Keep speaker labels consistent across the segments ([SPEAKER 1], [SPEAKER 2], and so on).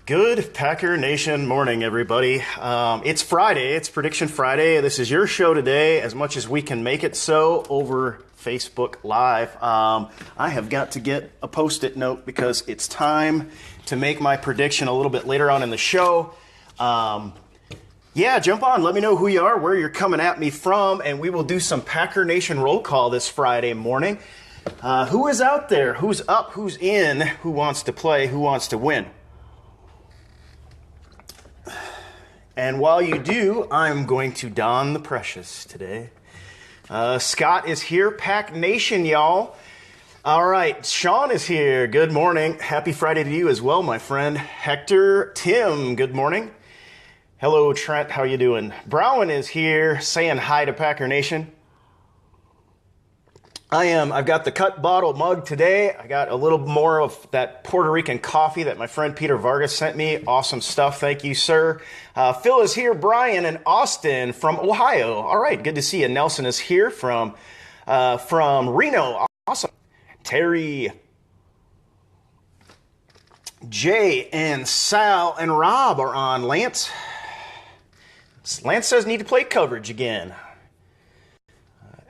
[SPEAKER 1] Good Packer Nation morning, everybody. It's Friday. It's Prediction Friday. This is your show today, as much as we can make it so over Facebook Live. I have got to get a Post-it note because it's time to make my prediction a little bit later on in the show. Yeah, jump on. Let me know who you are, where you're coming at me from, and we will do some Packer Nation roll call this Friday morning. Who is out there? Who's up? Who's in? Who wants to play? Who wants to win? And while you do, I'm going to don the precious today. Scott is here. Pack Nation, y'all. All right, Sean is here. Good morning. Happy Friday to you as well, my friend. Hector, Tim, good morning. Hello, Trent. How you doing? Browen is here saying hi to Packer Nation. I've got the cut bottle mug today. I got a little more of that Puerto Rican coffee that my friend Peter Vargas sent me. Awesome stuff. Thank you, sir. Phil is here. Brian and Austin from Ohio. All right. Good to see you. Nelson is here from Reno. Awesome. Terry, Jay, and Sal and Rob are on. Lance says need to play coverage again.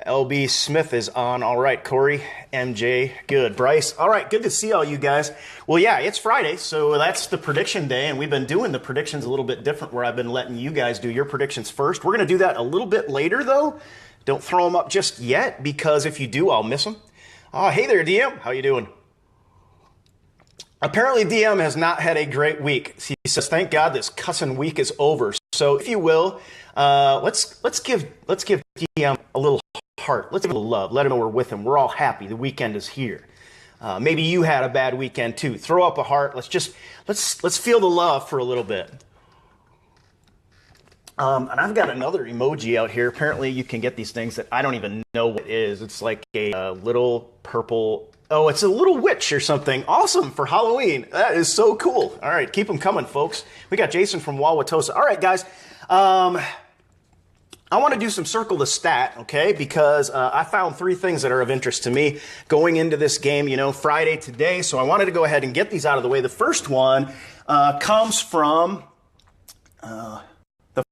[SPEAKER 1] LB Smith is on. All right, Corey, MJ, good. Bryce, all right, good to see all you guys. Well, yeah, it's Friday, so that's the prediction day, and we've been doing the predictions a little bit different where I've been letting you guys do your predictions first. We're going to do that a little bit later, though. Don't throw them up just yet, because if you do, I'll miss them. Hey there, DM. How you doing? Apparently, DM has not had a great week. He says, thank God this cussing week is over. So, if you will, let's give DM a little heart. Let's give him a little love. Let him know we're with him. We're all happy. The weekend is here. Maybe you had a bad weekend too. Throw up a heart. Let's feel the love for a little bit. And I've got another emoji out here. Apparently, you can get these things that I don't even know what it is. It's like a little purple. Oh, it's a little witch or something. Awesome for Halloween. That is so cool. All right, keep them coming, folks. We got Jason from Wauwatosa. All right, guys. I want to do some circle the stat, okay, because I found three things that are of interest to me going into this game, Friday today. So I wanted to go ahead and get these out of the way. The first one comes from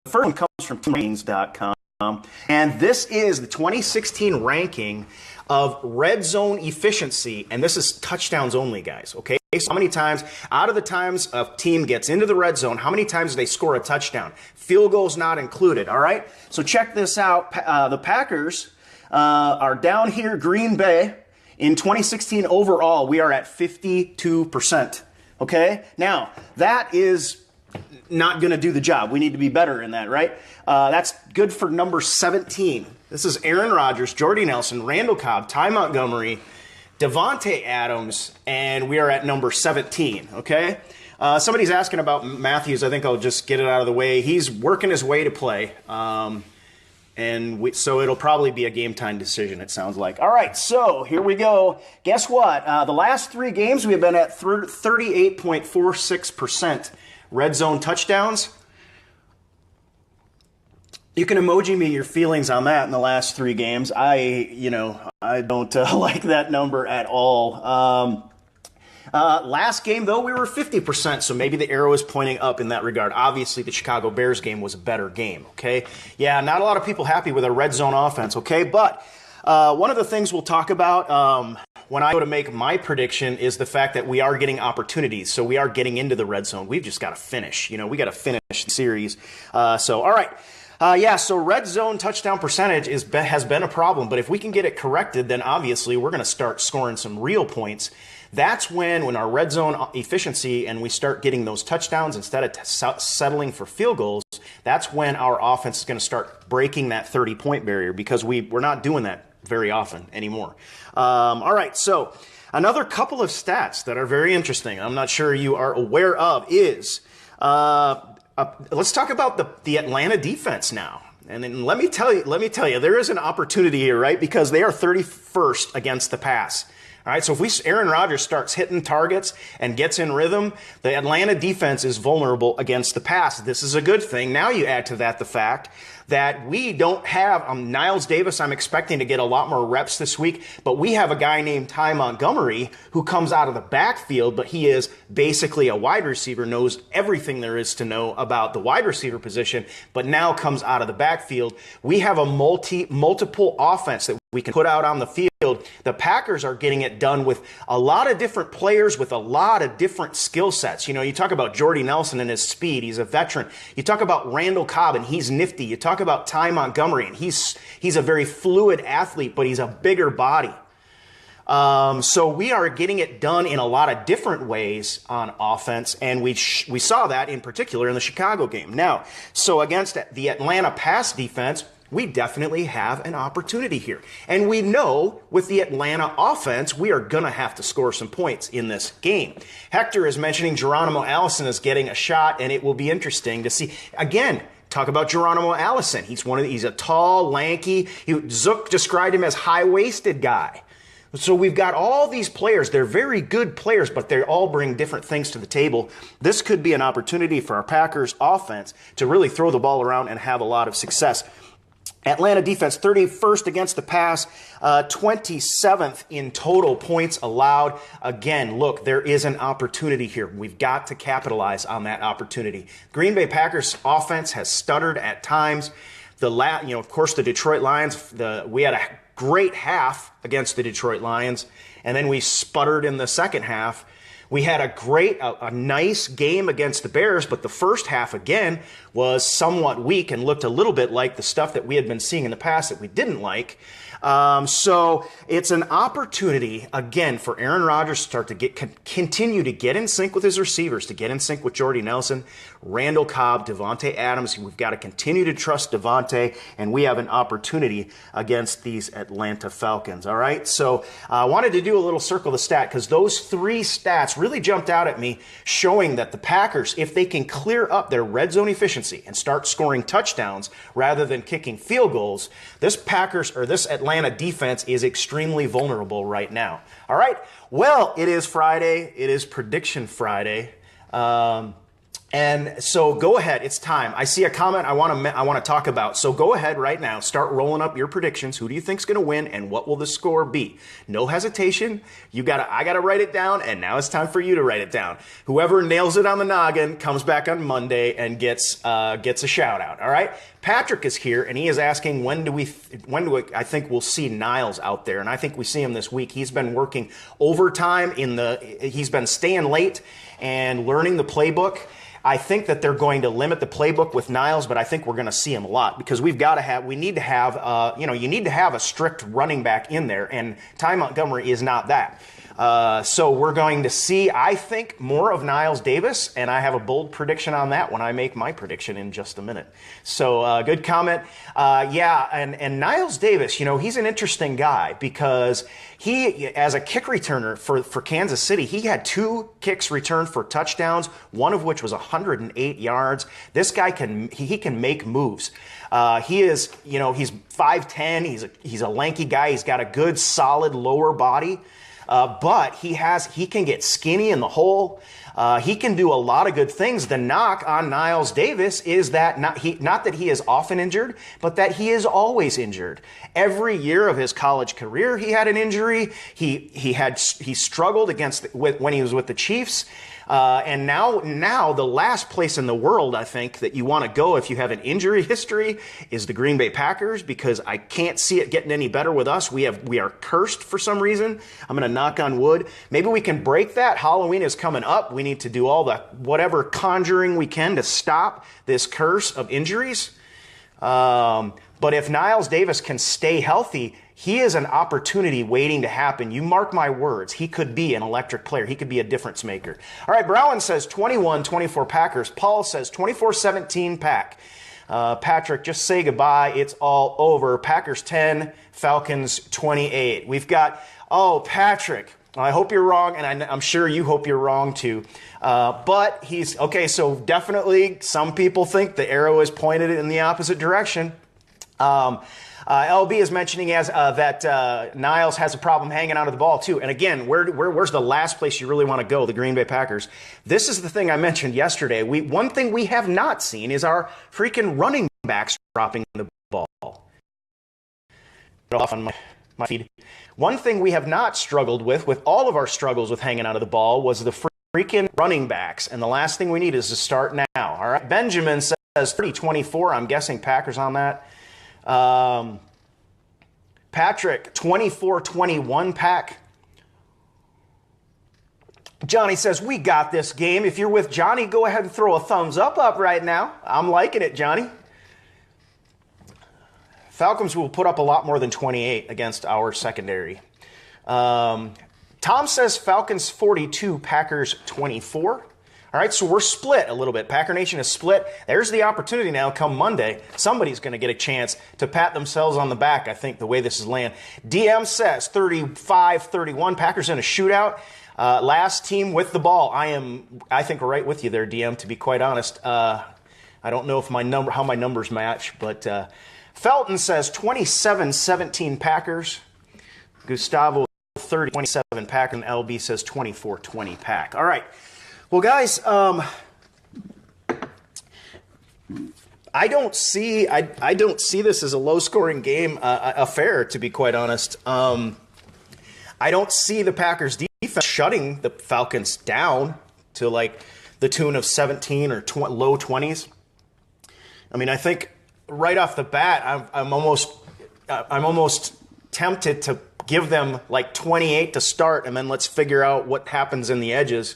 [SPEAKER 1] teamratings.com, and this is the 2016 ranking of red zone efficiency, and this is touchdowns only, guys, okay? So how many times, out of the times a team gets into the red zone, how many times do they score a touchdown? Field goals not included, all right? So check this out. The Packers are down here, Green Bay. In 2016 overall, we are at 52%, okay? Now, that is not going to do the job. We need to be better in that, right? That's good for number 17. This is Aaron Rodgers, Jordy Nelson, Randall Cobb, Ty Montgomery, Devontae Adams, and we are at number 17, okay? Somebody's asking about Matthews. I think I'll just get it out of the way. He's working his way to play, so it'll probably be a game-time decision, it sounds like. All right, so here we go. Guess what? The last three games, we have been at 38.46% red zone touchdowns. You can emoji me your feelings on that in the last three games. I don't like that number at all. Last game, though, we were 50%, so maybe the arrow is pointing up in that regard. Obviously, the Chicago Bears game was a better game, okay? Yeah, not a lot of people happy with a red zone offense, okay? But one of the things we'll talk about when I go to make my prediction is the fact that we are getting opportunities. So we are getting into the red zone. We've just got to finish. We got to finish the series. So, all right. So red zone touchdown percentage has been a problem, but if we can get it corrected, then obviously we're going to start scoring some real points. That's when our red zone efficiency and we start getting those touchdowns instead of settling for field goals, that's when our offense is going to start breaking that 30-point barrier because we're not doing that very often anymore. All right, so another couple of stats that are very interesting, I'm not sure you are aware of, is let's talk about the Atlanta defense now. And then let me tell you, there is an opportunity here, right? Because they are 31st against the pass. All right, so if Aaron Rodgers starts hitting targets and gets in rhythm, the Atlanta defense is vulnerable against the pass. This is a good thing. Now you add to that the fact that we don't have Niles Davis. I'm expecting to get a lot more reps this week, but we have a guy named Ty Montgomery who comes out of the backfield, but he is basically a wide receiver, knows everything there is to know about the wide receiver position, but now comes out of the backfield. We have a multiple offense that we can put out on the field. The Packers are getting it done with a lot of different players with a lot of different skill sets. You know, you talk about Jordy Nelson and his speed. He's a veteran. You talk about Randall Cobb, and he's nifty. You talk about Ty Montgomery, and he's a very fluid athlete, but he's a bigger body. So we are getting it done in a lot of different ways on offense, and we saw that in particular in the Chicago game. Now, so against the Atlanta pass defense, we definitely have an opportunity here. And we know with the Atlanta offense, we are going to have to score some points in this game. Hector is mentioning Geronimo Allison is getting a shot, and it will be interesting to see. Again, talk about Geronimo Allison. He's a tall, lanky, Zook described him as high-waisted guy. So we've got all these players. They're very good players, but they all bring different things to the table. This could be an opportunity for our Packers offense to really throw the ball around and have a lot of success. Atlanta defense, 31st against the pass, 27th in total points allowed. Again, look, there is an opportunity here. We've got to capitalize on that opportunity. Green Bay Packers offense has stuttered at times. Of course, the Detroit Lions, we had a great half against the Detroit Lions, and then we sputtered in the second half. We had a nice game against the Bears, but the first half, again, was somewhat weak and looked a little bit like the stuff that we had been seeing in the past that we didn't like. So it's an opportunity, again, for Aaron Rodgers to start to continue to get in sync with his receivers, to get in sync with Jordy Nelson, Randall Cobb, Devontae Adams. We've got to continue to trust Devontae, and we have an opportunity against these Atlanta Falcons, all right? So I wanted to do a little circle the stat because those three stats really jumped out at me, showing that the Packers, if they can clear up their red zone efficiency and start scoring touchdowns rather than kicking field goals, this Atlanta defense is extremely vulnerable right now. All right. Well, it is Friday. It is Prediction Friday. And so go ahead. It's time. I see a comment I want to talk about. So go ahead right now. Start rolling up your predictions. Who do you think's going to win, and what will the score be? No hesitation. I gotta write it down, and now it's time for you to write it down. Whoever nails it on the noggin comes back on Monday and gets a shout out. All right. Patrick is here, and he is asking when do I think we'll see Niles out there, and I think we see him this week. He's been working overtime he's been staying late and learning the playbook. I think that they're going to limit the playbook with Niles, but I think we're going to see him a lot because you need to have a strict running back in there, and Ty Montgomery is not that. So we're going to see, I think, more of Niles Davis, and I have a bold prediction on that when I make my prediction in just a minute. So good comment. And Niles Davis, he's an interesting guy because he, as a kick returner for Kansas City, he had 2 kicks returned for touchdowns, one of which was 108 yards. This guy can make moves. He's 5'10", he's a lanky guy, he's got a good solid lower body. But he can get skinny in the hole. He can do a lot of good things. The knock on Niles Davis is that not that he is often injured, but that he is always injured. Every year of his college career, he had an injury. He struggled when he was with the Chiefs. And now the last place in the world, I think, that you want to go if you have an injury history is the Green Bay Packers, because I can't see it getting any better with us. We are cursed for some reason. I'm going to knock on wood. Maybe we can break that. Halloween is coming up. We need to do all the whatever conjuring we can to stop this curse of injuries. But if Niles Davis can stay healthy, he is an opportunity waiting to happen. You mark my words. He could be an electric player. He could be a difference maker. All right, Browan says 21-24 Packers. Paul says 24-17 Pack. Patrick, just say goodbye. It's all over. Packers 10, Falcons 28. We've got, Patrick, I hope you're wrong, and I'm sure you hope you're wrong too. But so definitely some people think the arrow is pointed in the opposite direction. LB is mentioning that Niles has a problem hanging onto the ball too. And again, where's the last place you really want to go? The Green Bay Packers. This is the thing I mentioned yesterday. One thing we have not seen is our freaking running backs dropping the ball. Off on my feed. One thing we have not struggled with all of our struggles with hanging onto the ball, was the freaking running backs. And the last thing we need is to start now. All right. Benjamin says 30-24. I'm guessing Packers on that. Patrick, 24-21 Pack. Johnny says, we got this game. If you're with Johnny, go ahead and throw a thumbs up right now. I'm liking it, Johnny. Falcons will put up a lot more than 28 against our secondary. Tom says Falcons 42, Packers 24. All right, so we're split a little bit. Packer Nation is split. There's the opportunity now come Monday. Somebody's going to get a chance to pat themselves on the back, I think, the way this is laying. DM says 35-31. Packers in a shootout. Last team with the ball. I think we're right with you there, DM, to be quite honest. I don't know if how my numbers match, but Felton says 27-17 Packers. Gustavo 30-27 Packers. And LB says 24-20 Pack. All right. Well, guys, I don't see this as a low-scoring game affair, to be quite honest. I don't see the Packers defense shutting the Falcons down to like the tune of 17 or low 20s. I mean, I think right off the bat, I'm almost tempted to give them like 28 to start, and then let's figure out what happens in the edges.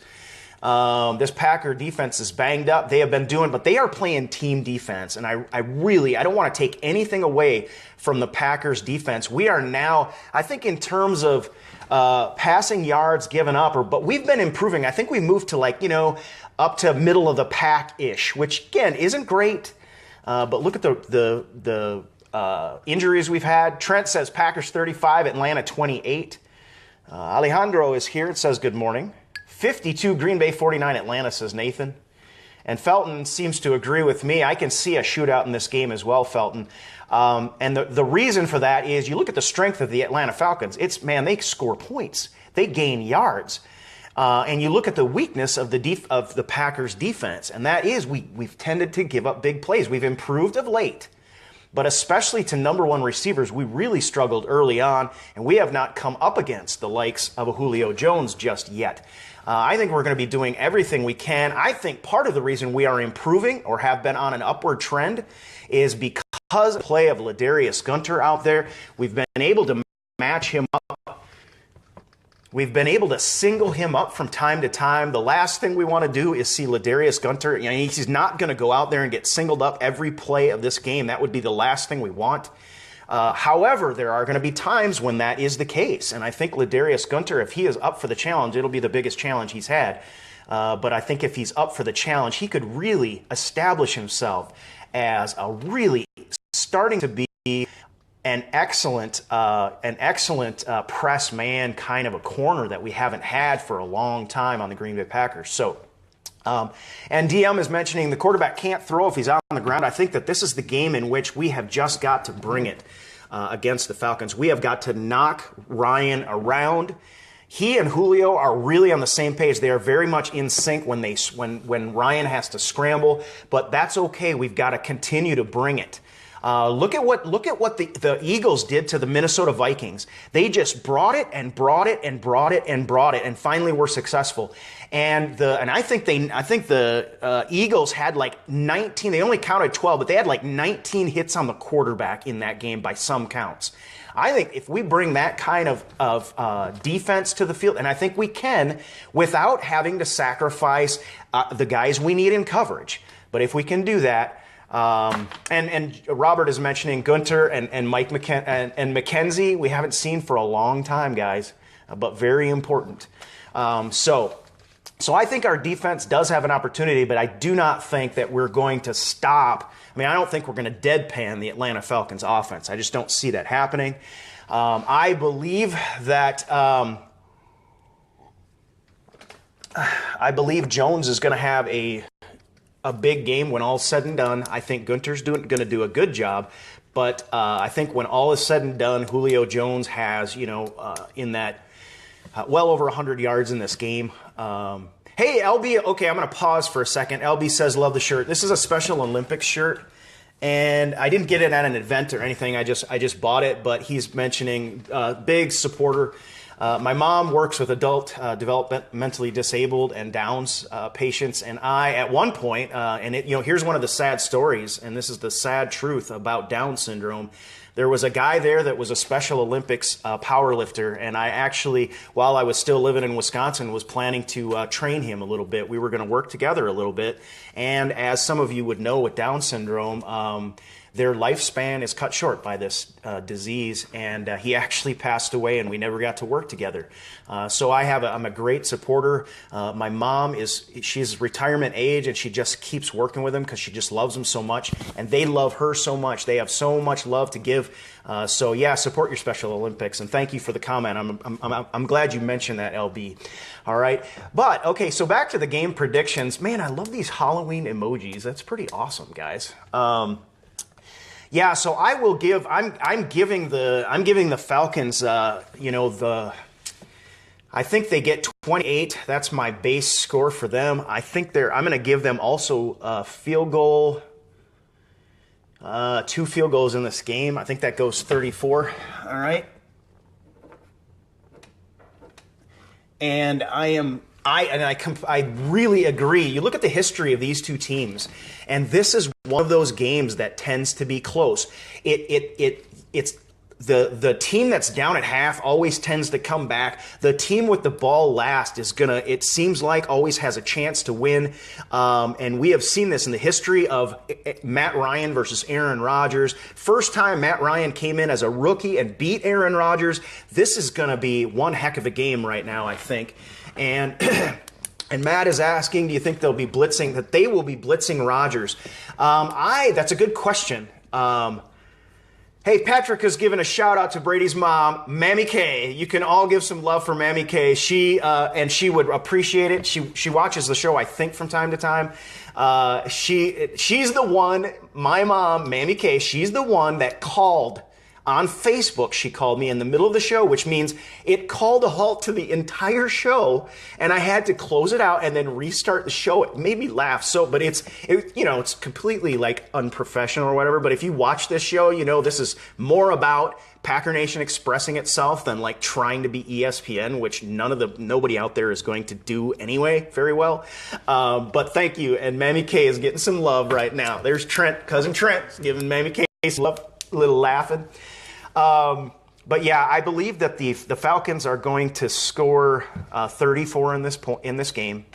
[SPEAKER 1] This Packer defense is banged up. They have been but they are playing team defense. And I don't want to take anything away from the Packers defense. We are now, I think in terms of passing yards given up, but we've been improving. I think we moved to up to middle of the pack-ish, which again, isn't great. But look at the injuries we've had. Trent says Packers 35, Atlanta 28. Alejandro is here. It says good morning. 52, Green Bay 49, Atlanta, says Nathan. And Felton seems to agree with me. I can see a shootout in this game as well, Felton. And the reason for that is you look at the strength of the Atlanta Falcons. They score points. They gain yards. And you look at the weakness of the Packers defense, and that is we've tended to give up big plays. We've improved of late, but especially to number one receivers, we really struggled early on, and we have not come up against the likes of a Julio Jones just yet. I think we're going to be doing everything we can. I think part of the reason we are improving or have been on an upward trend is because of the play of Ladarius Gunter out there. We've been able to match him up. We've been able to single him up from time to time. The last thing we want to do is see Ladarius Gunter. He's not going to go out there and get singled up every play of this game. That would be the last thing we want. However, there are going to be times when that is the case. And I think Ladarius Gunter, if he is up for the challenge, it'll be the biggest challenge he's had. But I think if he's up for the challenge, he could really establish himself as a really starting to be an excellent press man kind of a corner that we haven't had for a long time on the Green Bay Packers. So, and DM is mentioning the quarterback can't throw if he's out on the ground. I think that this is the game in which we have just got to bring it against the Falcons. We have got to knock Ryan around. He and Julio are really on the same page. They are very much in sync when Ryan has to scramble, but that's okay. We've got to continue to bring it. Look at what the Eagles did to the Minnesota Vikings. They just brought it and brought it and brought it and brought it, and finally were successful. And I think the Eagles had like 19. They only counted 12, but they had like 19 hits on the quarterback in that game by some counts. I think if we bring that kind of defense to the field, and I think we can, without having to sacrifice the guys we need in coverage. But if we can do that. And Robert is mentioning Gunter and Mike and McKenzie. We haven't seen for a long time, guys, but very important. So I think our defense does have an opportunity, but I do not think that we're going to stop. I mean, I don't think we're going to deadpan the Atlanta Falcons offense. I just don't see that happening. I believe that Jones is going to have a big game when all's said and done. I think Gunter's going to do a good job. But I think when all is said and done, Julio Jones has, in that well over 100 yards in this game. Hey, LB, okay, I'm going to pause for a second. LB says, love the shirt. This is a Special Olympics shirt, and I didn't get it at an event or anything. I just bought it, but he's mentioning big supporter. My mom works with adult developmentally disabled and Downs patients, and I, at one point, here's one of the sad stories, and this is the sad truth about Down syndrome. There was a guy there that was a Special Olympics power lifter, and I actually, while I was still living in Wisconsin, was planning to train him a little bit. We were going to work together a little bit, and as some of you would know with Down syndrome, their lifespan is cut short by this disease, and he actually passed away, and we never got to work together. So I'm a great supporter. My mom she's retirement age, and she just keeps working with him because she just loves him so much, and they love her so much. They have so much love to give. So yeah, support your Special Olympics, and thank you for the comment. I'm glad you mentioned that, LB. All right, but okay, so back to the game predictions. Man, I love these Halloween emojis. That's pretty awesome, guys. Yeah, so I will give. I'm giving the Falcons. I think they get 28. That's my base score for them. I'm going to give them also a field goal. 2 field goals in this game. I think that goes 34. All right. And I really agree. You look at the history of these two teams, and this is one of those games that tends to be close. It's the team that's down at half always tends to come back. The team with the ball last it seems like, always has a chance to win. And we have seen this in the history of Matt Ryan versus Aaron Rodgers. First time Matt Ryan came in as a rookie and beat Aaron Rodgers. This is going to be one heck of a game right now, I think. And Matt is asking, do you think they will be blitzing Rodgers? That's a good question. Hey, Patrick has given a shout out to Brady's mom, Mammy K. You can all give some love for Mammy K. She would appreciate it. She watches the show, I think, from time to time. She's the one, my mom, Mammy K. She's the one that called on Facebook. She called me in the middle of the show, which means it called a halt to the entire show, and I had to close it out and then restart the show. It made me laugh. But it's completely like unprofessional or whatever. But if you watch this show, this is more about Packer Nation expressing itself than like trying to be ESPN, which nobody out there is going to do anyway very well. But thank you, and Mammy K is getting some love right now. There's cousin Trent, giving Mammy K some love, a little laughing. But yeah, I believe that the Falcons are going to score 34 in this game,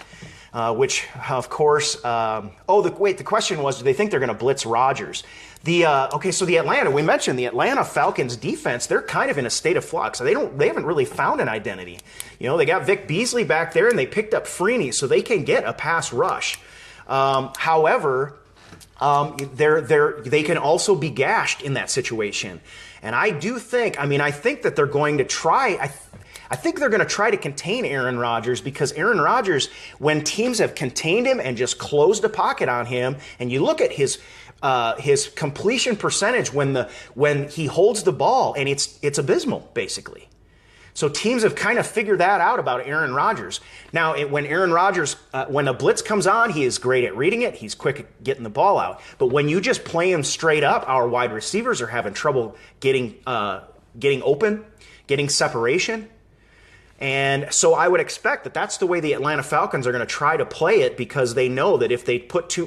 [SPEAKER 1] which of course. The question was, do they think they're going to blitz Rodgers? We mentioned the Atlanta Falcons defense. They're kind of in a state of flux. They haven't really found an identity. They got Vic Beasley back there, and they picked up Freeney, so they can get a pass rush. However, they can also be gashed in that situation. And I think that they're going to try. I think they're going to try to contain Aaron Rodgers, because Aaron Rodgers, when teams have contained him and just closed a pocket on him, and you look at his completion percentage when he holds the ball, and it's abysmal, basically. So teams have kind of figured that out about Aaron Rodgers. Now, when Aaron Rodgers, when a blitz comes on, he is great at reading it. He's quick at getting the ball out. But when you just play him straight up, our wide receivers are having trouble getting open, getting separation. And so I would expect that that's the way the Atlanta Falcons are going to try to play it, because they know that if they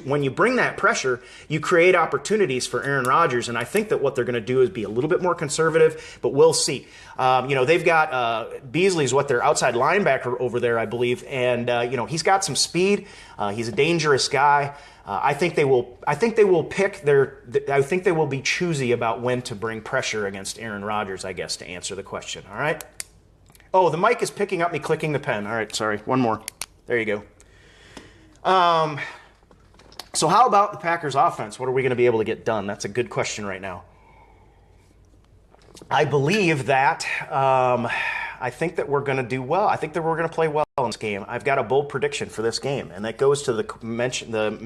[SPEAKER 1] when you bring that pressure, you create opportunities for Aaron Rodgers. And I think that what they're going to do is be a little bit more conservative, but we'll see. They've got Beasley's their outside linebacker over there, I believe. And, he's got some speed. He's a dangerous guy. I think they will be choosy about when to bring pressure against Aaron Rodgers, I guess, to answer the question. All right. Oh, the mic is picking up me clicking the pen. All right, sorry. One more. There you go. So how about the Packers offense? What are we going to be able to get done? That's a good question right now. I believe that I think that we're going to do well. I think that we're going to play well. game. I've got a bold prediction for this game, and that goes to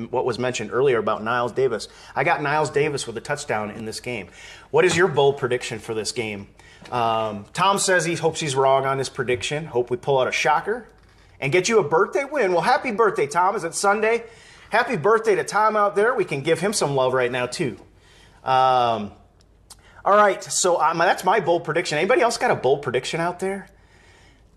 [SPEAKER 1] what was mentioned earlier about Niles Davis. I got Niles Davis with a touchdown in this game. What is your bold prediction for this game? Tom says he hopes he's wrong on his prediction. Hope we pull out a shocker and get you a birthday win. Well, happy birthday, Tom. Is it Sunday? Happy birthday to Tom out there. We can give him some love right now, too. All right, so that's my bold prediction. Anybody else got a bold prediction out there?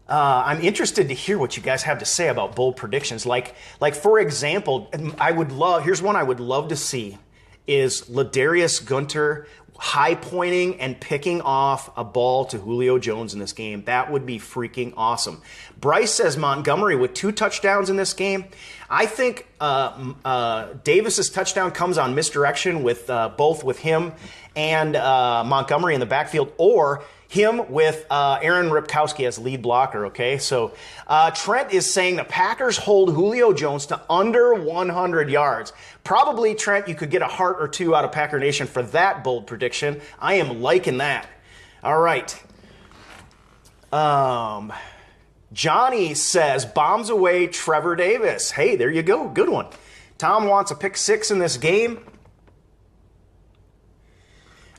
[SPEAKER 1] I'm interested to hear what you guys have to say about bold predictions. Like for example, here's one I would love to see is Ladarius Gunter high pointing and picking off a ball to Julio Jones in this game. That would be freaking awesome. Bryce says Montgomery with 2 touchdowns in this game. I think Davis's touchdown comes on misdirection with both with him and Montgomery in the backfield, or him with Aaron Ripkowski as lead blocker, okay? So Trent is saying the Packers hold Julio Jones to under 100 yards. Probably, Trent, you could get a heart or two out of Packer Nation for that bold prediction. I am liking that. All right. Johnny says, bombs away Trevor Davis. Hey, there you go. Good one. Tom wants a pick 6 in this game.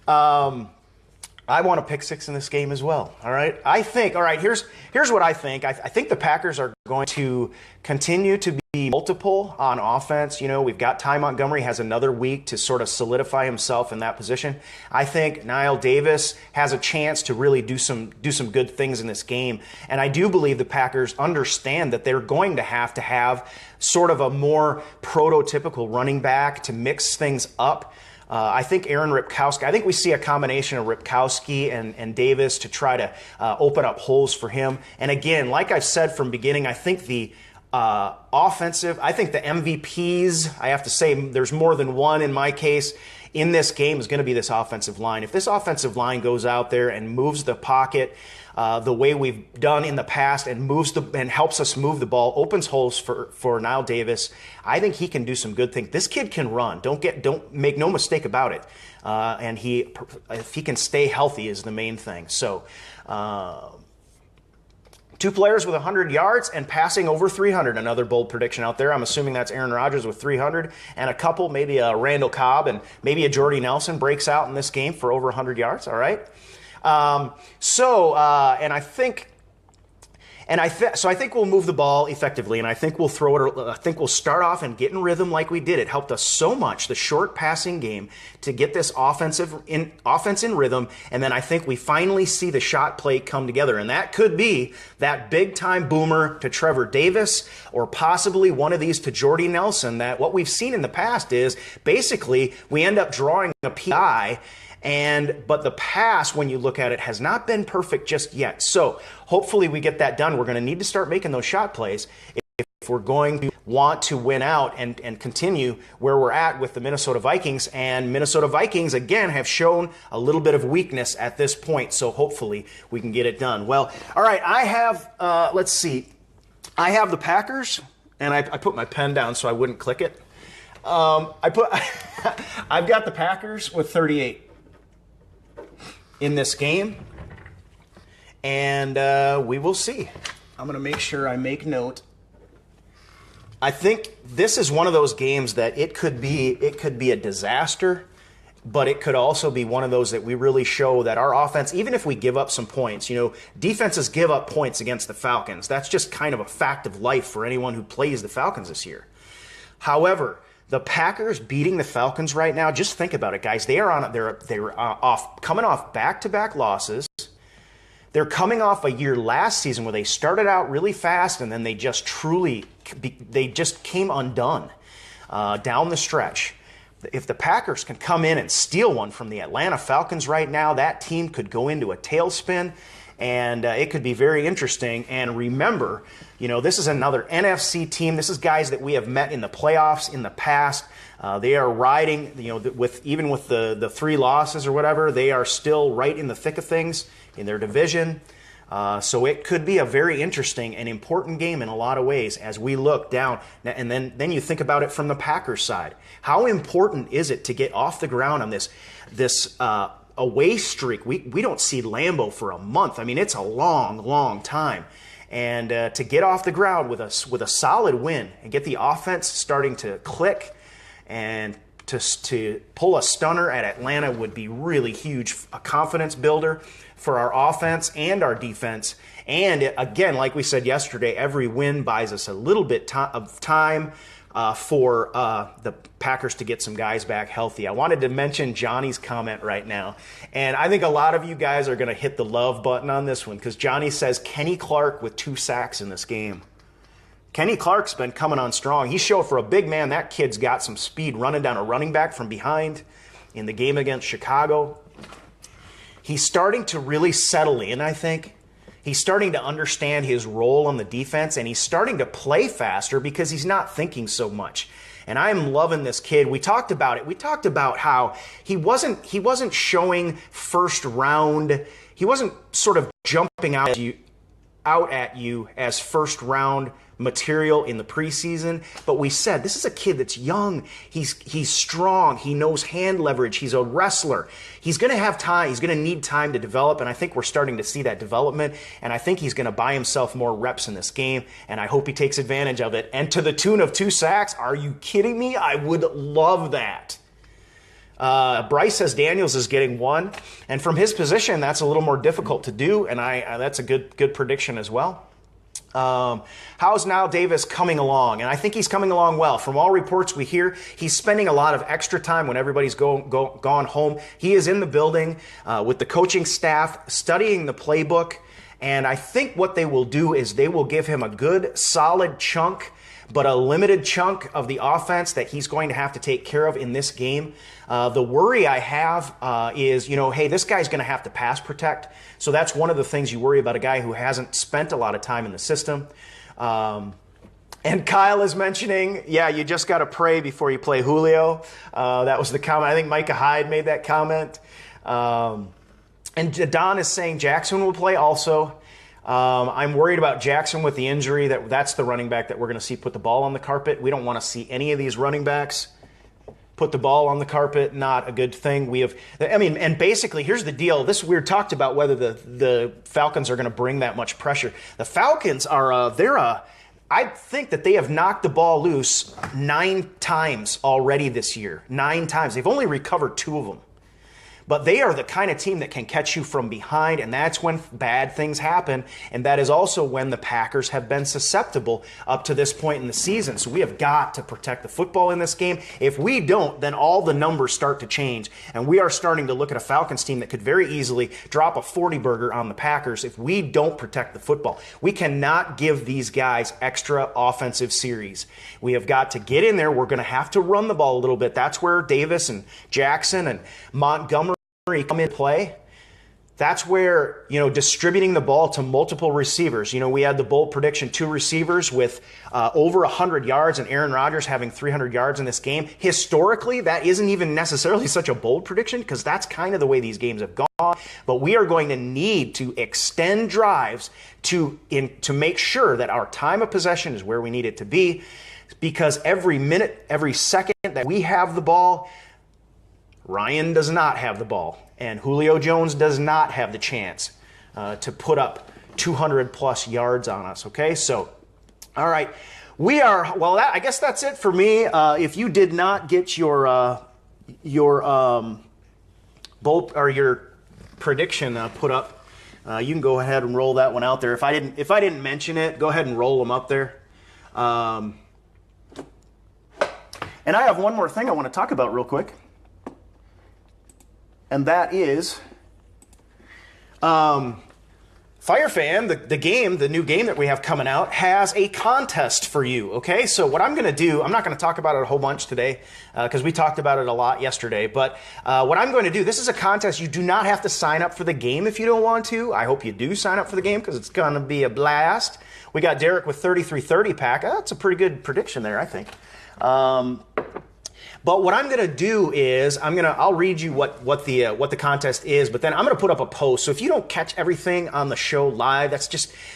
[SPEAKER 1] I want to pick 6 in this game as well. All right. Here's what I think. I think the Packers are going to continue to be multiple on offense. You know, we've got Ty Montgomery has another week to sort of solidify himself in that position. I think Niles Davis has a chance to really do some good things in this game. And I do believe the Packers understand that they're going to have sort of a more prototypical running back to mix things up. I think Aaron Ripkowski, I think we see a combination of Ripkowski and Davis to try to open up holes for him. And again, like I've said from beginning, I think the I think the MVPs, I have to say there's more than one in my case, in this game is going to be this offensive line. If this offensive line goes out there and moves the pocket the way we've done in the past and helps us move the ball, opens holes for Niles Davis, I think he can do some good things. This kid can run. Don't make no mistake about it. And if he can stay healthy is the main thing. So 2 players with 100 yards and passing over 300. Another bold prediction out there. I'm assuming that's Aaron Rodgers with 300 and a couple, maybe a Randall Cobb and maybe a Jordy Nelson breaks out in this game for over 100 yards. All right. I think we'll move the ball effectively, and I think we'll throw it. I think we'll start off and get in rhythm like we did. It helped us so much, the short passing game, to get this offense in rhythm, and then I think we finally see the shot play come together, and that could be that big time boomer to Trevor Davis, or possibly one of these to Jordy Nelson. That what we've seen in the past is basically we end up drawing a PI. But the pass, when you look at it, has not been perfect just yet. So hopefully we get that done. We're going to need to start making those shot plays if we're going to want to win out and continue where we're at with the Minnesota Vikings. And Minnesota Vikings, again, have shown a little bit of weakness at this point. So hopefully we can get it done. Well, all right, I have, let's see. I have the Packers, and I put my pen down so I wouldn't click it. I've got the Packers with 38. In this game, and we will see. I'm going to make sure I make note. I think this is one of those games that it could be a disaster, but it could also be one of those that we really show that our offense, even if we give up some points, you know, defenses give up points against the Falcons. That's just kind of a fact of life for anyone who plays the Falcons this year. However, the Packers beating the Falcons right now, just think about it, guys. They're coming off back-to-back losses. They're coming off a year last season where they started out really fast and then they just came undone down the stretch. If the Packers can come in and steal one from the Atlanta Falcons right now, that team could go into a tailspin. And it could be very interesting. And remember, you know, this is another NFC team. This is guys that we have met in the playoffs in the past. They are riding, you know, even with the 3 losses or whatever, they are still right in the thick of things in their division. So it could be a very interesting and important game in a lot of ways as we look down. And then you think about it from the Packers side. How important is it to get off the ground on this away streak? We don't see Lambeau for a month. I mean, it's a long, long time. And to get off the ground with a solid win and get the offense starting to click and to pull a stunner at Atlanta would be really huge, a confidence builder for our offense and our defense. And again, like we said yesterday, every win buys us a little bit of time for the Packers to get some guys back healthy. I wanted to mention Johnny's comment right now. And I think a lot of you guys are going to hit the love button on this one because Johnny says Kenny Clark with 2 sacks in this game. Kenny Clark's been coming on strong. He showed for a big man, that kid's got some speed running down a running back from behind in the game against Chicago. He's starting to really settle in, I think. He's starting to understand his role on the defense, and he's starting to play faster because he's not thinking so much. And I'm loving this kid. We talked about it. We talked about how he wasn't showing first round. He wasn't sort of jumping out at you as first round material in the preseason, but we said this is a kid that's young. He's strong. He knows hand leverage. He's a wrestler. He's going to have time. He's going to need time to develop, and I think we're starting to see that development, and I think he's going to buy himself more reps in this game, and I hope he takes advantage of it. And to the tune of 2 sacks, are you kidding me? I would love that. Bryce says Daniels is getting 1, and from his position, that's a little more difficult to do, and that's a good prediction as well. How's now Davis coming along? And I think he's coming along well. From all reports we hear, he's spending a lot of extra time when everybody's gone home. He is in the building with the coaching staff, studying the playbook, and I think what they will do is they will give him a good, solid chunk, but a limited chunk of the offense that he's going to have to take care of in this game. The worry I have is, hey, this guy's going to have to pass protect. So that's one of the things you worry about a guy who hasn't spent a lot of time in the system. And Kyle is mentioning, you just got to pray before you play Julio. That was the comment. I think Micah Hyde made that comment. And Don is saying Jackson will play also. I'm worried about Jackson with the injury. That's the running back that we're going to see put the ball on the carpet. We don't want to see any of these running backs put the ball on the carpet. Not a good thing. And basically, here's the deal. We talked about whether the Falcons are going to bring that much pressure. The Falcons I think that they have knocked the ball loose 9 times already this year. 9 times. They've only recovered 2 of them. But they are the kind of team that can catch you from behind, and that's when bad things happen. And that is also when the Packers have been susceptible up to this point in the season. So we have got to protect the football in this game. If we don't, then all the numbers start to change. And we are starting to look at a Falcons team that could very easily drop a 40-burger on the Packers if we don't protect the football. We cannot give these guys extra offensive series. We have got to get in there. We're going to have to run the ball a little bit. That's where Davis and Jackson and Montgomery come in play. That's where, distributing the ball to multiple receivers. We had the bold prediction, 2 receivers with over 100 yards and Aaron Rodgers having 300 yards in this game. Historically, that isn't even necessarily such a bold prediction because that's kind of the way these games have gone. But we are going to need to extend drives to make sure that our time of possession is where we need it to be, because every minute, every second that we have the ball, Ryan does not have the ball, and Julio Jones does not have the chance to put up 200-plus yards on us, okay? So, all right. I guess that's it for me. If you did not get your prediction put up, you can go ahead and roll that one out there. If I didn't mention it, go ahead and roll them up there. And I have one more thing I want to talk about real quick. And that is Fire Fan, the new game that we have coming out, has a contest for you, okay? So what I'm going to do, I'm not going to talk about it a whole bunch today because we talked about it a lot yesterday, but what I'm going to do, this is a contest. You do not have to sign up for the game if you don't want to. I hope you do sign up for the game because it's going to be a blast. We got Derek with 3330 pack. That's a pretty good prediction there, I think. But what I'm going to do is I'll read you what the contest is, but then I'm going to put up a post. So if you don't catch everything on the show live,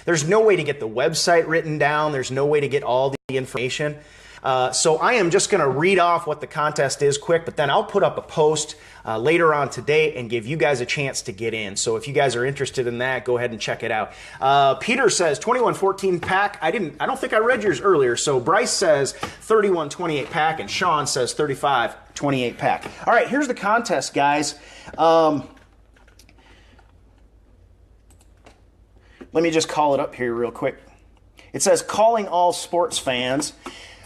[SPEAKER 1] there's no way to get the website written down. There's no way to get all the information. So I am just going to read off what the contest is quick, but then I'll put up a post later on today and give you guys a chance to get in. So if you guys are interested in that, go ahead and check it out. Peter says 21-14 pack. I don't think I read yours earlier. So Bryce says 31-28 pack, and Sean says 35-28 pack. All right, here's the contest, guys. Let me just call it up here real quick. It says, calling all sports fans.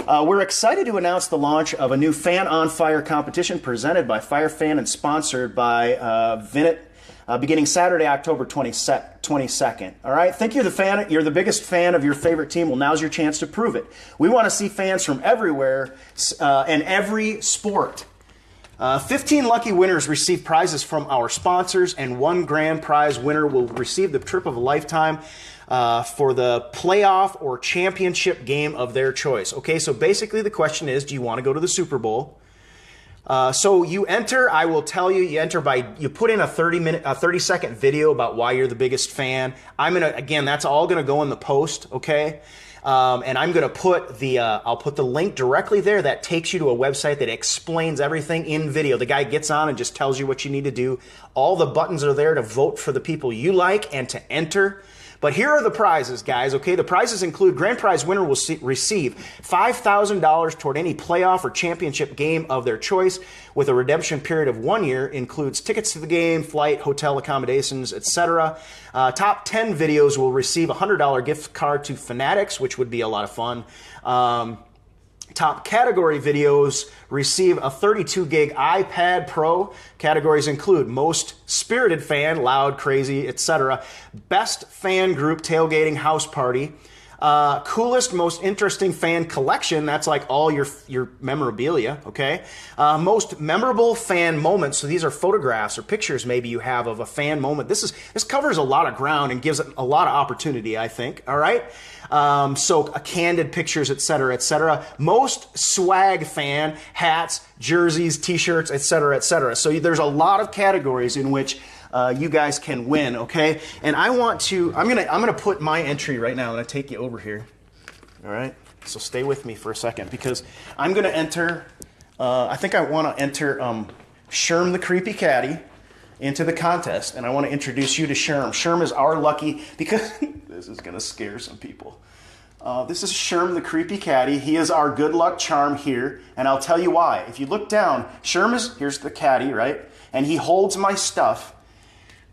[SPEAKER 1] We're excited to announce the launch of a new Fan on Fire competition presented by FireFan and sponsored by Vinit, beginning Saturday, October 22nd. All right, think you're the biggest fan of your favorite team. Well, now's your chance to prove it. We want to see fans from everywhere and every sport. 15 lucky winners receive prizes from our sponsors, and one grand prize winner will receive the trip of a lifetime for the playoff or championship game of their choice. Okay, so basically the question is, do you want to go to the Super Bowl? So you enter, I will tell you, you put in a 30-second video about why you're the biggest fan. Again, that's all gonna go in the post, okay? And I'm gonna put I'll put the link directly there that takes you to a website that explains everything in video. The guy gets on and just tells you what you need to do. All the buttons are there to vote for the people you like and to enter. But here are the prizes, guys, okay? The prizes include grand prize winner will receive $5,000 toward any playoff or championship game of their choice with a redemption period of 1 year, includes tickets to the game, flight, hotel accommodations, etc. Top 10 videos will receive a $100 gift card to Fanatics, which would be a lot of fun. Top category videos receive a 32 gig iPad Pro. Categories include most spirited fan, loud, crazy, etc. Best fan group tailgating house party. Coolest, most interesting fan collection. That's like all your memorabilia, okay? Most memorable fan moments. So these are photographs or pictures maybe you have of a fan moment. This covers a lot of ground and gives it a lot of opportunity, I think, all right? So candid pictures, etc., etc. Most swag fan, hats, jerseys, t-shirts, etc., etc. So there's a lot of categories in which you guys can win, okay? And I'm gonna put my entry right now. I'm gonna take you over here, all right? So stay with me for a second because I'm gonna enter. I think I want to enter Sherm the Creepy Caddy into the contest, and I want to introduce you to Sherm. Sherm is our lucky, because this is gonna scare some people. This is Sherm the Creepy Caddy. He is our good luck charm here, and I'll tell you why. If you look down, here's the caddy, right? And he holds my stuff.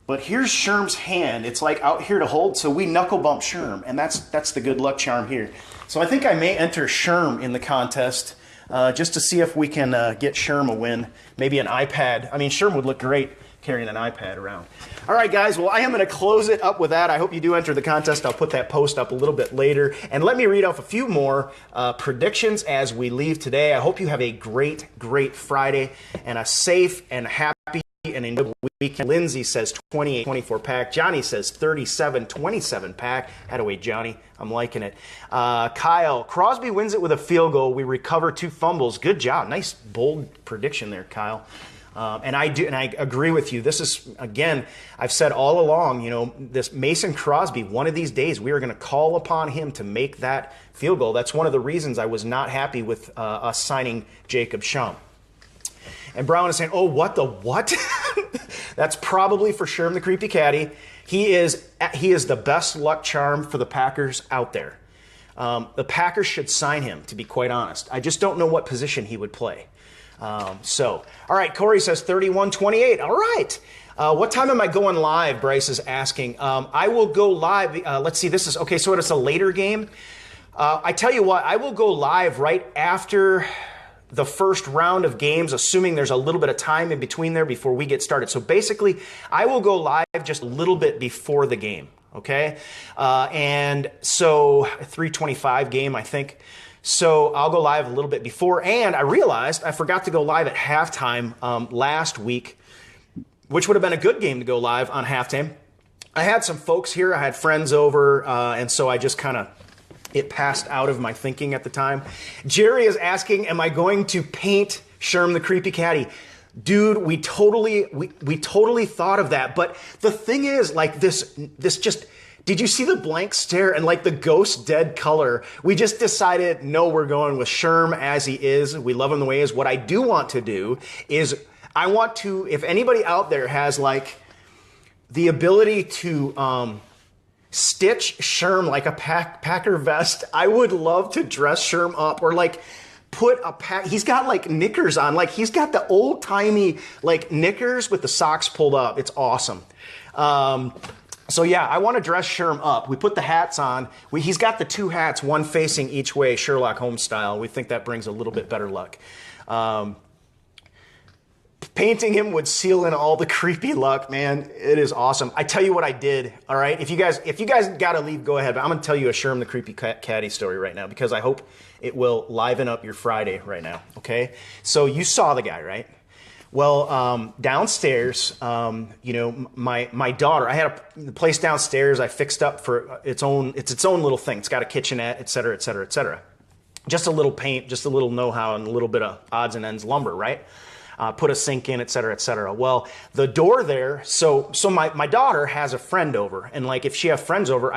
[SPEAKER 1] But here's Sherm's hand. It's like out here to hold, so we knuckle bump Sherm, and that's the good luck charm here. So I think I may enter Sherm in the contest just to see if we can get Sherm a win. Maybe an iPad. I mean, Sherm would look great carrying an iPad around. All right, guys, well, I am going to close it up with that. I hope you do enter the contest. I'll put that post up a little bit later. And let me read off a few more predictions as we leave today. I hope you have a great, great Friday and a safe and happy and enjoyable weekend. Lindsay says 28-24 pack. Johnny says 37-27 pack. Had to wait, Johnny. I'm liking it. Kyle, Crosby wins it with a field goal. We recover 2 fumbles. Good job. Nice, bold prediction there, Kyle. And I agree with you. This is, again, I've said all along, you know, this Mason Crosby, one of these days we are going to call upon him to make that field goal. That's one of the reasons I was not happy with us signing Jacob Schum. And Brown is saying, oh, what the what? That's probably for Sherm the Creepy Caddy. He is the best luck charm for the Packers out there. The Packers should sign him, to be quite honest. I just don't know what position he would play. All right, Corey says 31-28. All right. What time am I going live? Bryce is asking. I will go live. Let's see. This is okay. So it's a later game. I tell you what, I will go live right after the first round of games, assuming there's a little bit of time in between there before we get started. So basically, I will go live just a little bit before the game. Okay. And so 3:25 game, I think. So I'll go live a little bit before, and I realized I forgot to go live at halftime last week, which would have been a good game to go live on halftime. I had some folks here, I had friends over, and so I just kind of, it passed out of my thinking at the time. Jerry is asking, am I going to paint Sherm the Creepy Caddy? Dude, we totally thought of that, but the thing is, like this just, Did you see the blank stare and like the ghost dead color? We just decided, no, we're going with Sherm as he is. We love him the way he is. What I do want to do is I want to, if anybody out there has like the ability to stitch Sherm like a Packer vest, I would love to dress Sherm up or like put he's got like knickers on, like he's got the old timey like knickers with the socks pulled up. It's awesome. So yeah, I want to dress Sherm up. We put the hats on. He's got the two hats, one facing each way, Sherlock Holmes style. We think that brings a little bit better luck. Painting him would seal in all the creepy luck, man. It is awesome. I tell you what I did, all right? If you guys got to leave, go ahead. But I'm going to tell you a Sherm the Creepy Caddy story right now because I hope it will liven up your Friday right now, okay? So you saw the guy, right? Well, downstairs, you know, my daughter, I had the place downstairs I fixed up for its own little thing. It's got a kitchenette, et cetera, et cetera, et cetera. Just a little paint, just a little know-how and a little bit of odds and ends lumber, right? Put a sink in, et cetera, et cetera. Well, the door there, so my daughter has a friend over, and like if she has friends over,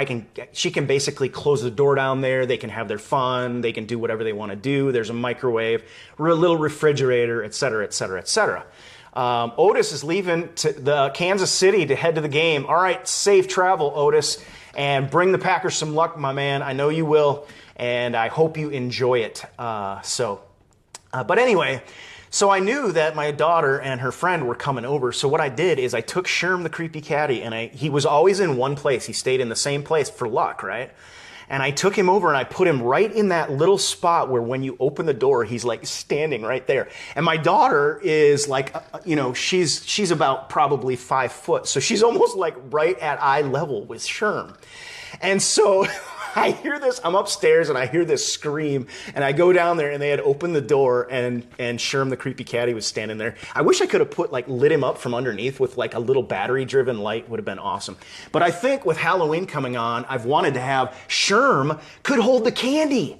[SPEAKER 1] she can basically close the door down there. They can have their fun. They can do whatever they want to do. There's a microwave, a little refrigerator, et cetera, et cetera, et cetera. Otis is leaving to the Kansas City to head to the game. All right, safe travel, Otis, and bring the Packers some luck, my man. I know you will, and I hope you enjoy it. But anyway. So I knew that my daughter and her friend were coming over. So what I did is I took Sherm the Creepy Caddy, and he was always in one place. He stayed in the same place for luck, right? And I took him over and I put him right in that little spot where when you open the door, he's like standing right there. And my daughter is like, you know, she's about probably 5 foot. So she's almost like right at eye level with Sherm. And so I hear this, I'm upstairs and I hear this scream and I go down there and they had opened the door and Sherm the Creepy Caddy was standing there. I wish I could have lit him up from underneath with like a little battery driven light, would have been awesome. But I think with Halloween coming on, I've wanted to have Sherm could hold the candy.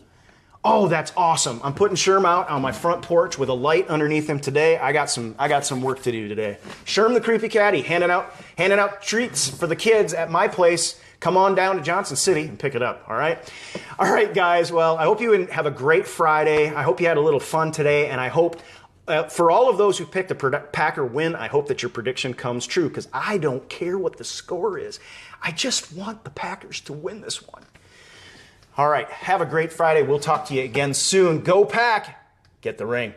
[SPEAKER 1] Oh, that's awesome. I'm putting Sherm out on my front porch with a light underneath him today. I got some work to do today. Sherm the Creepy Caddy handing out treats for the kids at my place. Come on down to Johnson City and pick it up, all right? All right, guys, well, I hope you have a great Friday. I hope you had a little fun today, and I hope for all of those who picked a Packer win, I hope that your prediction comes true because I don't care what the score is. I just want the Packers to win this one. All right, have a great Friday. We'll talk to you again soon. Go Pack! Get the ring.